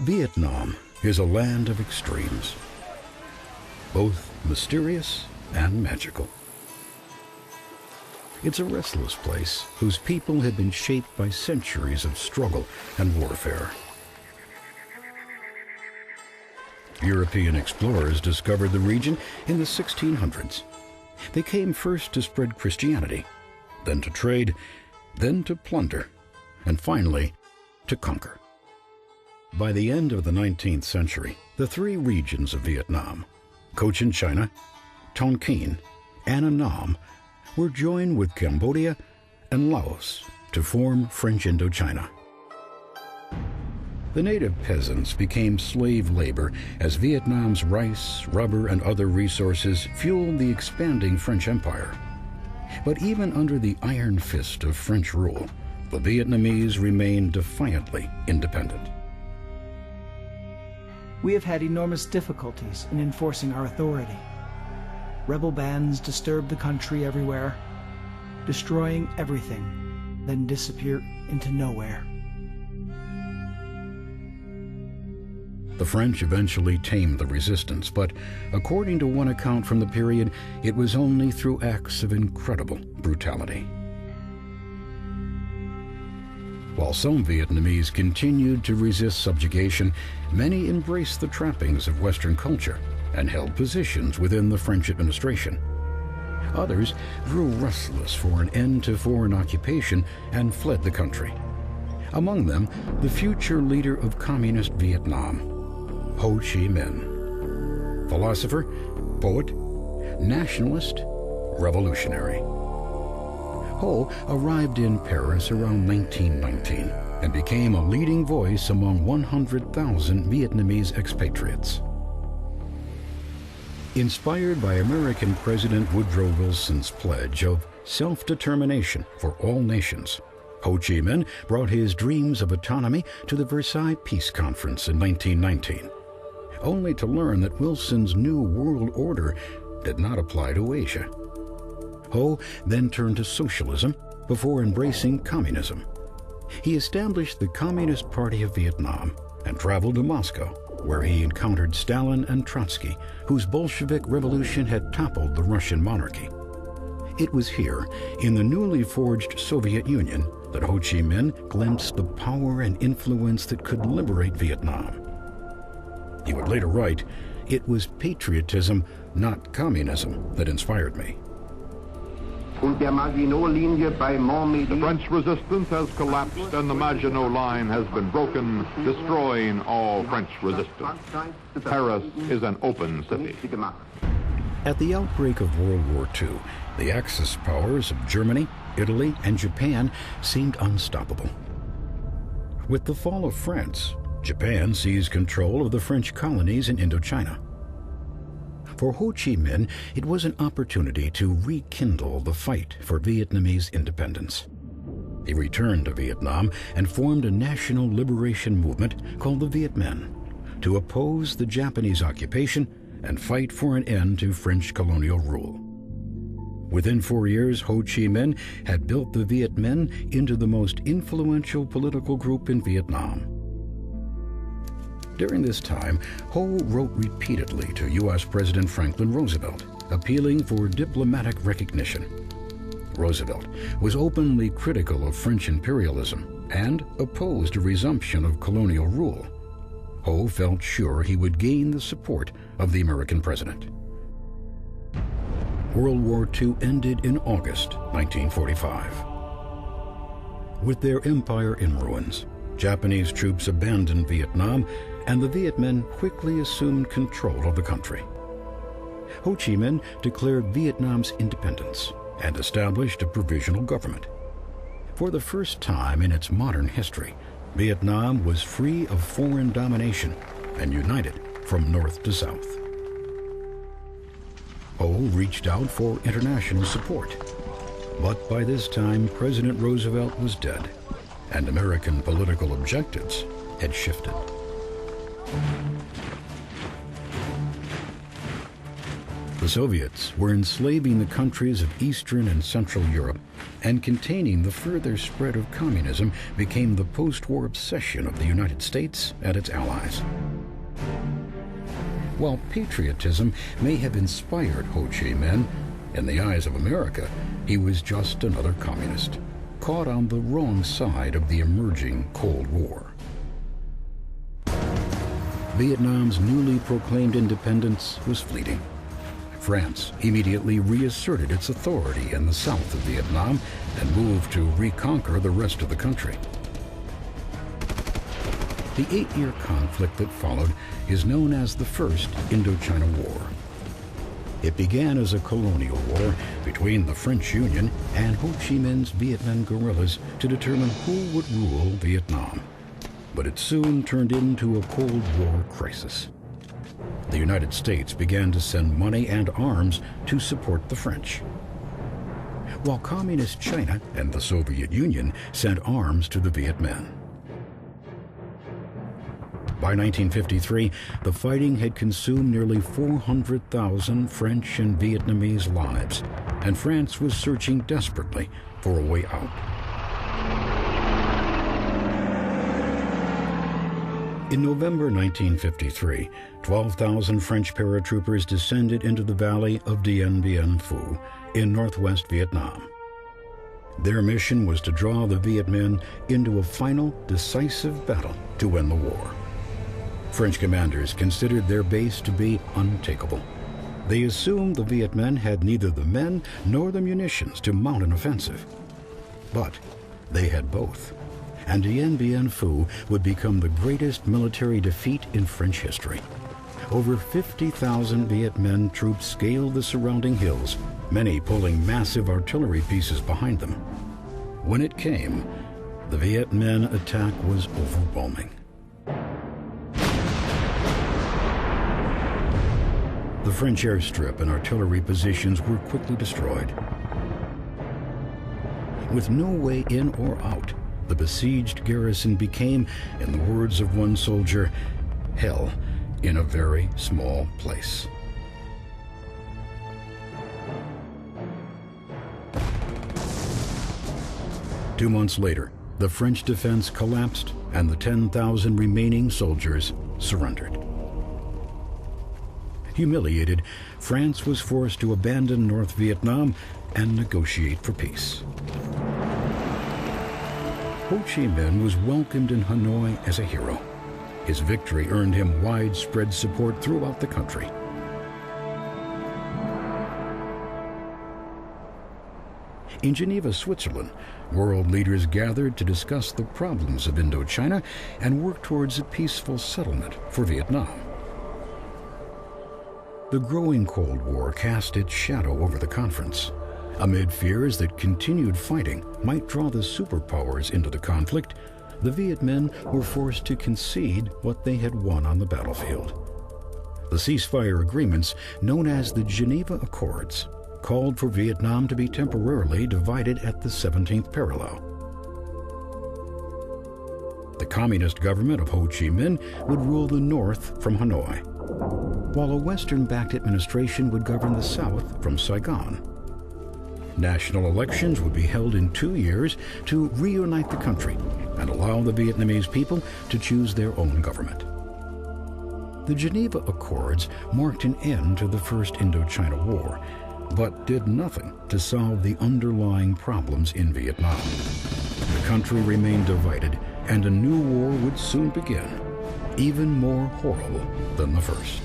Vietnam is a land of extremes, both mysterious and magical. It's a restless place whose people have been shaped by centuries of struggle and warfare. European explorers discovered the region in the 1600s. They came first to spread Christianity, then to trade, then to plunder, and finally to conquer. By the end of the 19th century, the three regions of Vietnam, Cochin China, Tonkin, and Annam, were joined with Cambodia and Laos to form French Indochina. The native peasants became slave labor as Vietnam's rice, rubber, and other resources fueled the expanding French Empire. But even under the iron fist of French rule, the Vietnamese remained defiantly independent. We have had enormous difficulties in enforcing our authority. Rebel bands disturb the country everywhere, destroying everything, then disappear into nowhere. The French eventually tamed the resistance, but according to one account from the period, it was only through acts of incredible brutality. While some Vietnamese continued to resist subjugation, many embraced the trappings of Western culture and held positions within the French administration. Others grew restless for an end to foreign occupation and fled the country. Among them, the future leader of communist Vietnam, Ho Chi Minh, philosopher, poet, nationalist, revolutionary. Ho arrived in Paris around 1919 and became a leading voice among 100,000 Vietnamese expatriates. Inspired by American President Woodrow Wilson's pledge of self-determination for all nations, Ho Chi Minh brought his dreams of autonomy to the Versailles Peace Conference in 1919, only to learn that Wilson's New World Order did not apply to Asia. Ho then turned to socialism before embracing communism. He established the Communist Party of Vietnam and traveled to Moscow, where he encountered Stalin and Trotsky, whose Bolshevik revolution had toppled the Russian monarchy. It was here, in the newly forged Soviet Union, that Ho Chi Minh glimpsed the power and influence that could liberate Vietnam. He would later write, "It was patriotism, not communism, that inspired me." The French resistance has collapsed and the Maginot Line has been broken, destroying all French resistance. Paris is an open city. At the outbreak of World War II, the Axis powers of Germany, Italy, and Japan seemed unstoppable. With the fall of France, Japan seized control of the French colonies in Indochina. For Ho Chi Minh, it was an opportunity to rekindle the fight for Vietnamese independence. He returned to Vietnam and formed a national liberation movement called the Viet Minh to oppose the Japanese occupation and fight for an end to French colonial rule. Within 4 years, Ho Chi Minh had built the Viet Minh into the most influential political group in Vietnam. During this time, Ho wrote repeatedly to U.S. President Franklin Roosevelt, appealing for diplomatic recognition. Roosevelt was openly critical of French imperialism and opposed a resumption of colonial rule. Ho felt sure he would gain the support of the American president. World War II ended in August 1945. With their empire in ruins, Japanese troops abandoned Vietnam, and the Viet Minh quickly assumed control of the country. Ho Chi Minh declared Vietnam's independence and established a provisional government. For the first time in its modern history, Vietnam was free of foreign domination and united from north to south. Ho reached out for international support, but by this time President Roosevelt was dead, and American political objectives had shifted. The Soviets were enslaving the countries of Eastern and Central Europe and containing the further spread of communism became the post-war obsession of the United States and its allies. While patriotism may have inspired Ho Chi Minh, in the eyes of America, he was just another communist, caught on the wrong side of the emerging Cold War. Vietnam's newly proclaimed independence was fleeting. France immediately reasserted its authority in the south of Vietnam and moved to reconquer the rest of the country. The 8-year conflict that followed is known as the First Indochina War. It began as a colonial war between the French Union and Ho Chi Minh's Vietnam guerrillas to determine who would rule Vietnam. But it soon turned into a Cold War crisis. The United States began to send money and arms to support the French, while Communist China and the Soviet Union sent arms to the Viet Minh. By 1953, the fighting had consumed nearly 400,000 French and Vietnamese lives, and France was searching desperately for a way out. In November 1953, 12,000 French paratroopers descended into the valley of Dien Bien Phu in northwest Vietnam. Their mission was to draw the Viet Minh into a final, decisive battle to win the war. French commanders considered their base to be untakeable. They assumed the Viet Minh had neither the men nor the munitions to mount an offensive. But they had both, and Dien Bien Phu would become the greatest military defeat in French history. Over 50,000 Viet Minh troops scaled the surrounding hills, many pulling massive artillery pieces behind them. When it came, the Viet Minh attack was overwhelming. The French airstrip and artillery positions were quickly destroyed. With no way in or out, the besieged garrison became, in the words of one soldier, hell in a very small place. Two months later, the French defense collapsed and the 10,000 remaining soldiers surrendered. Humiliated, France was forced to abandon North Vietnam and negotiate for peace. Ho Chi Minh was welcomed in Hanoi as a hero. His victory earned him widespread support throughout the country. In Geneva, Switzerland, world leaders gathered to discuss the problems of Indochina and work towards a peaceful settlement for Vietnam. The growing Cold War cast its shadow over the conference. Amid fears that continued fighting might draw the superpowers into the conflict, the Viet Minh were forced to concede what they had won on the battlefield. The ceasefire agreements, known as the Geneva Accords, called for Vietnam to be temporarily divided at the 17th parallel. The communist government of Ho Chi Minh would rule the north from Hanoi, while a Western-backed administration would govern the south from Saigon. National elections would be held in 2 years to reunite the country and allow the Vietnamese people to choose their own government. The Geneva Accords marked an end to the First Indochina War, but did nothing to solve the underlying problems in Vietnam. The country remained divided, and a new war would soon begin, even more horrible than the first.